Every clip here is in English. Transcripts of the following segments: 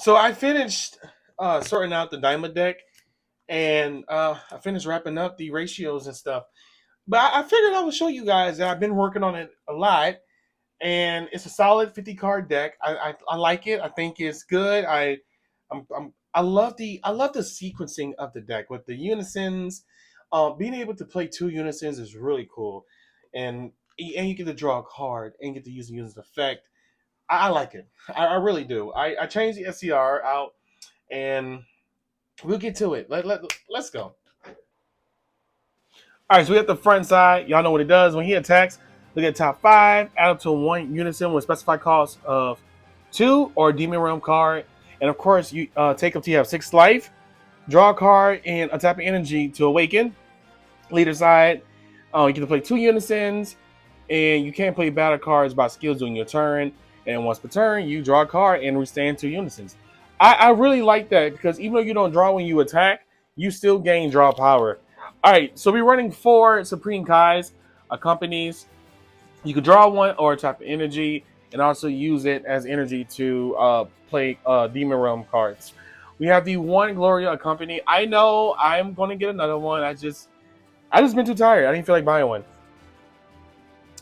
So I finished sorting out the Diamond deck, and I finished wrapping up the ratios and stuff. But I figured I would show you guys that I've been working on it a lot, and it's a solid 50 card deck. I like it. I think it's good. I love the sequencing of the deck with the unisons. Being able to play two unisons is really cool, and and you get to draw a card and you get to use the unison effect. I like it. I really do. I changed the SCR out, and we'll get to it. Let's go. All right, so we have the front side. Y'all know what it does. When he attacks, look at top five, add up to one unison with specified cost of two or a Demon Realm card. And of course, you take up to you have 6 life, draw a card, and untap your energy to awaken. Leader side, you get to play two unisons, and you can't play battle cards by skills during your turn. And once per turn, you draw a card and restand two unisons. I really like that because even though you don't draw when you attack, you still gain draw power. All right, so we're running 4 Supreme Kais, companies. You can draw one or tap energy and also use it as energy to play Demon Realm cards. We have the one Gloria company. I know I'm going to get another one. I just been too tired. I didn't feel like buying one,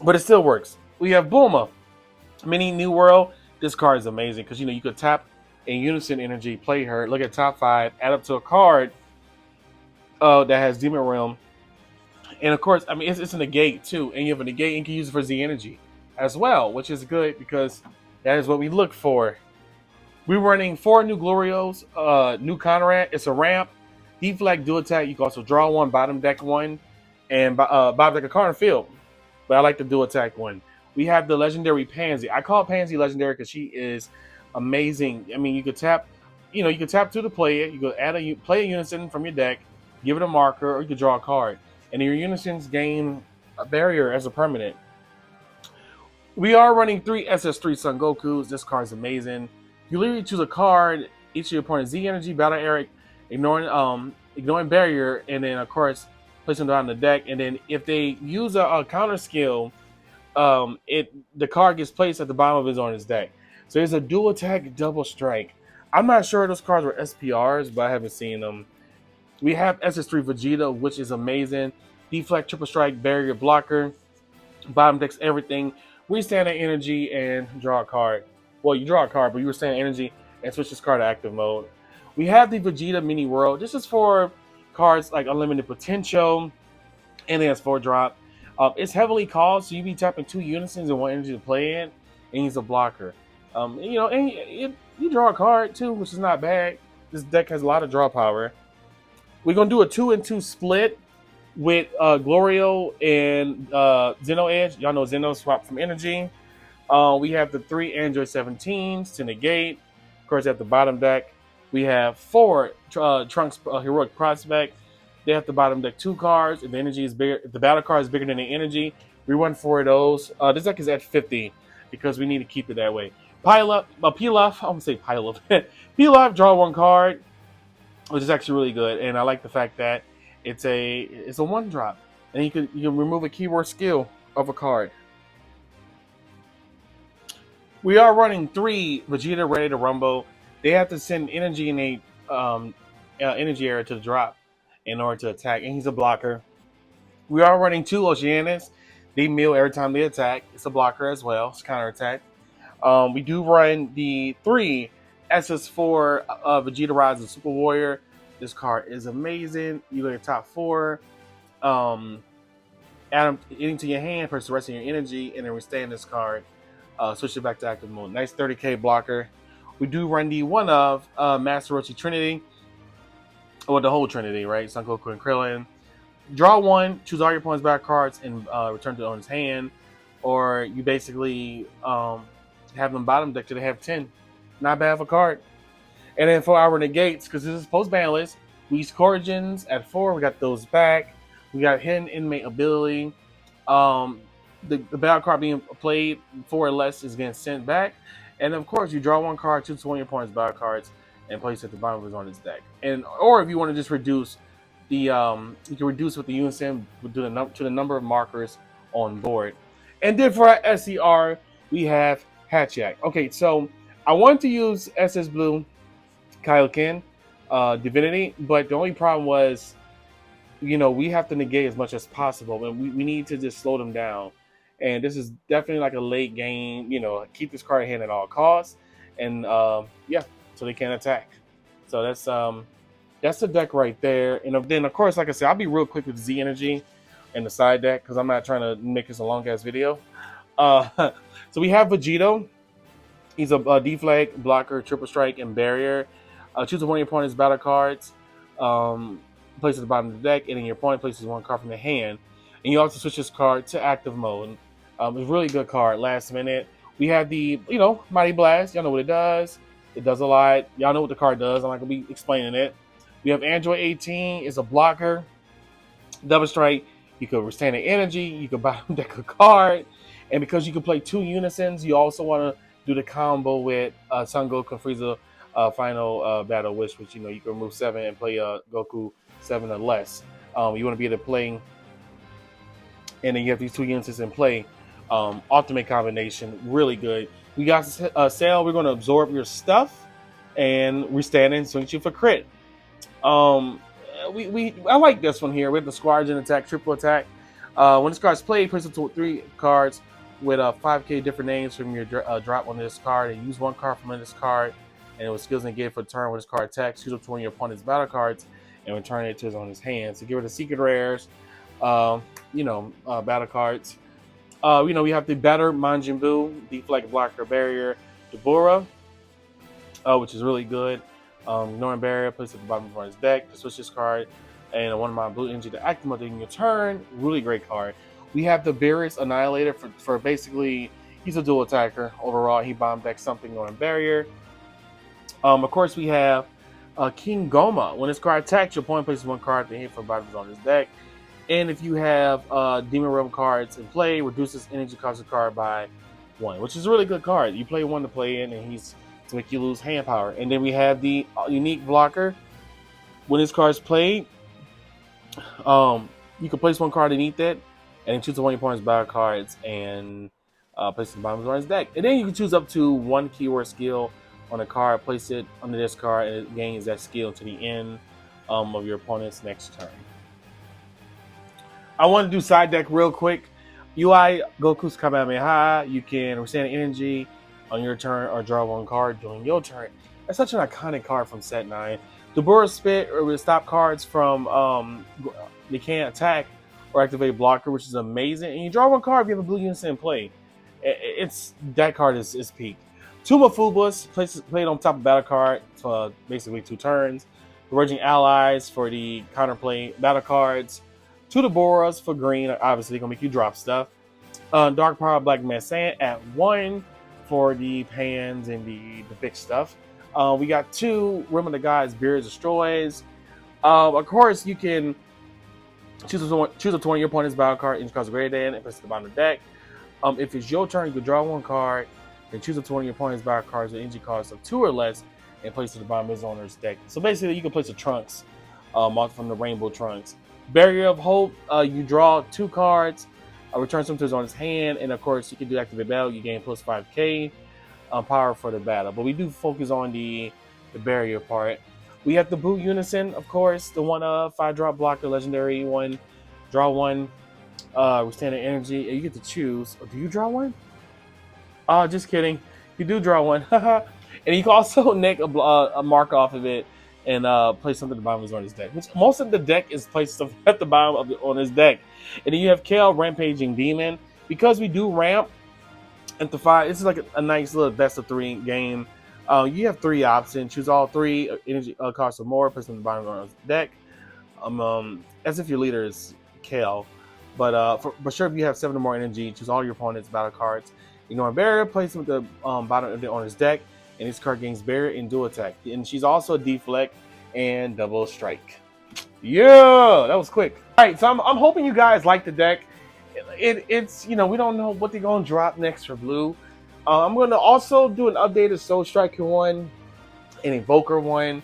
but it still works. We have Bulma, Mini New World. This card is amazing because you could tap in unison energy, play her. Look at top five, add up to a card that has Demon Realm, and of course, I mean it's a negate too, and you have a negate and you can use it for Z energy as well, which is good because that is what we look for. We're running 4 new Glorios, new Conrad. It's a ramp, deflect, dual attack. You can also draw one, bottom deck one, and bottom deck a card in field. But I like the dual attack one. We have the legendary Pansy. I call Pansy legendary because she is amazing. I mean, you could tap, you could tap two to play it. You could play a unison from your deck, give it a marker, or you could draw a card. And your unisons gain a barrier as a permanent. We are running 3 SS3 Son Gokus. This card is amazing. You literally choose a card, each of your opponent's Z energy, battle Eric, ignoring barrier, and then of course place them down the deck. And then if they use a counter skill, the card gets placed at the bottom of his on his deck. So there's a dual attack, double strike. I'm not sure those cards were SPRs, but I haven't seen them. We have SS3 Vegeta, which is amazing. Deflect, triple strike, barrier, blocker. Bottom decks everything. We stand at energy and draw a card. Well, you draw a card, but you were standing energy and switch this card to active mode. We have the Vegeta Mini World. This is for cards like Unlimited Potential, and it has 4-drop. It's heavily called, so you be tapping 2 unisons and 1 energy to play it, and he's a blocker. And you draw a card too, which is not bad. This deck has a lot of draw power. We're gonna do a 2-and-2 split with Glorio and Zeno Edge. Y'all know Zeno swap from energy. We have the 3 Android 17s to negate. Of course, at the bottom deck, we have 4 Trunks Heroic Prospect. They have the bottom deck 2 cards. If the energy is bigger, if the battle card is bigger than the energy, we run 4 of those. This deck is at 50 because we need to keep it that way. Peel off. I'm gonna say pile up. Peel off. Draw 1 card, which is actually really good, and I like the fact that it's a 1-drop, and you can remove a keyword skill of a card. We are running 3 Vegeta Ready to Rumble. They have to send energy in a energy area to the drop in order to attack, and he's a blocker. We are running 2 Oceanus. They mill every time they attack. It's a blocker as well. It's counter attack. We do run the 3 SS4 Vegeta Rise of Super Warrior. This card is amazing. You look at top 4. Add them into your hand, press the rest of your energy, and then restand this card. Switch it back to active mode. Nice 30k blocker. We do run the one of Master Roshi Trinity, or the whole Trinity, right? Son Goku and Krillin. Draw 1, choose all your opponent's back cards, and return to on his hand. Or you basically have them bottom deck till they have 10. Not bad of a card. And then for our negates, because this is post-ban list, we use Corrigens at 4. We got those back. We got Hidden Inmate Ability. The battle card being played 4 or less is getting sent back. And of course, you draw 1 card, choose 1 of your opponent's battle cards, and place it at the bottom of his on his deck. Or if you want to just reduce the, you can reduce with the unison to the number of markers on board. And then for our SCR, we have Hatchak. Okay, so I wanted to use SS Blue Kaioken, Divinity. But the only problem was, we have to negate as much as possible, and we need to just slow them down. And this is definitely like a late game. Keep this card in hand at all costs, and yeah, so they can't attack. So that's the deck right there. And then of course, like I said, I'll be real quick with Z Energy and the side deck because I'm not trying to make this a long ass video. Uh, so we have Vegito. He's a deflag, blocker, triple strike, and barrier. Choose one of your opponent's battle cards. Place at the bottom of the deck, and then your opponent places one card from the hand. And you also switch this card to active mode. It's a really good card. Last minute, we have the Mighty Blast. Y'all know what it does. It does a lot. Y'all know what the card does. I'm not gonna be explaining it. We have Android 18. It's a blocker, double strike. You could withstand the energy. You could bottom deck a card, and because you can play 2 unisons, you also want to do the combo with Son Goku Frieza final battle wish, which you can remove 7 and play Goku 7 or less. You want to be able to play, and then you have these 2 unisons in play. Ultimate combination, really good. We got Sail. We're going to absorb your stuff, and we're standing swing you for crit. I like this one here. We have the Squadron attack, triple attack. When this card's played, place it to 3 cards with 5k different names from your drop on this card, and use 1 card from this card, and with skills negated for the turn when this card attacks, choose up to one of your opponent's battle cards and return it to his on his hand. So give rid of secret rares, battle cards. We have the better Majin Buu, deflect, blocker, barrier, Dabura, which is really good. Ignoring barrier, place at the bottom of his deck to switch this card, and one of my blue energy to active mode in your turn. Really great card. We have the Beerus Annihilator for basically, he's a dual attacker. Overall, he bomb decks something on barrier. Of course, we have King Goma. When this card attacks, your opponent places 1 card to hit from bottom on his deck. And if you have Demon Realm cards in play, reduces energy cost of the card by 1, which is a really good card. You play 1 to play in, and he's to make you lose hand power. And then we have the unique blocker. When this card is played, you can place 1 card underneath it, and then choose one of your opponent's battle cards and place it in the bottom of his deck. And then you can choose up to 1 keyword skill on a card, place it under this card, and it gains that skill to the end of your opponent's next turn. I want to do side deck real quick. UI Goku's Kamehameha. You can withstand energy on your turn or draw 1 card during your turn. That's such an iconic card from set 9. Dabura Spit will stop cards from they can't attack or activate blocker, which is amazing. And you draw 1 card if you have a blue unison in play. That card is peak. Tuma Fubus, played on top of battle card for basically 2 turns. Emerging Allies for the counterplay battle cards. 2 Daburas for green, obviously gonna make you drop stuff. Dark Power Black Messiah at 1 for the pans and the big stuff. We got 2 Rim of the Gods, Beers Destroys. Of course, you can choose a 20 of your opponent's battle card, each costs greater than, and place it at the bottom of the deck. If it's your turn, you can draw 1 card, and choose a 20 of your opponent's battle cards with energy cost of 2 or less, and place it at the bottom of his owner's deck. So basically, you can place the Trunks from the Rainbow Trunks. Barrier of Hope, you draw 2 cards, return some to his on his hand, and of course you can do activate battle. You gain plus 5k power for the battle. But we do focus on the barrier part. We have the Boot Unison, of course, the 1 5-drop blocker, legendary 1, draw 1, withstand energy, and you get to choose. Do you draw 1? Just kidding. You do draw 1, and you can also nick a mark off of it and place something at the bottom of his deck. Which most of the deck is placed at the bottom on his deck. And then you have Kale, Rampaging Demon. Because we do ramp at the 5, this is like a nice little best of 3 game. You have 3 options. Choose all 3 energy cost or more. Place them at the bottom of his deck. As if your leader is Kale. But for sure, if you have 7 or more energy, choose all your opponent's battle cards. Ignore barrier, place them at the bottom of on his deck. And this card gains barrier and dual attack. And she's also a deflect and double strike. Yeah, that was quick. All right, so I'm hoping you guys like the deck. It's we don't know what they're gonna drop next for blue. I'm gonna also do an updated Soul Striker 1 and Invoker 1,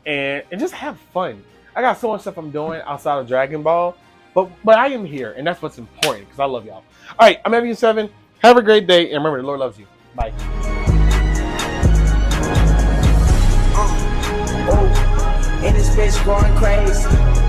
and just have fun. I got so much stuff I'm doing outside of Dragon Ball, but I am here, and that's what's important because I love y'all. All right, I'm MU7. Have a great day, and remember, the Lord loves you. Bye. bitch going crazy.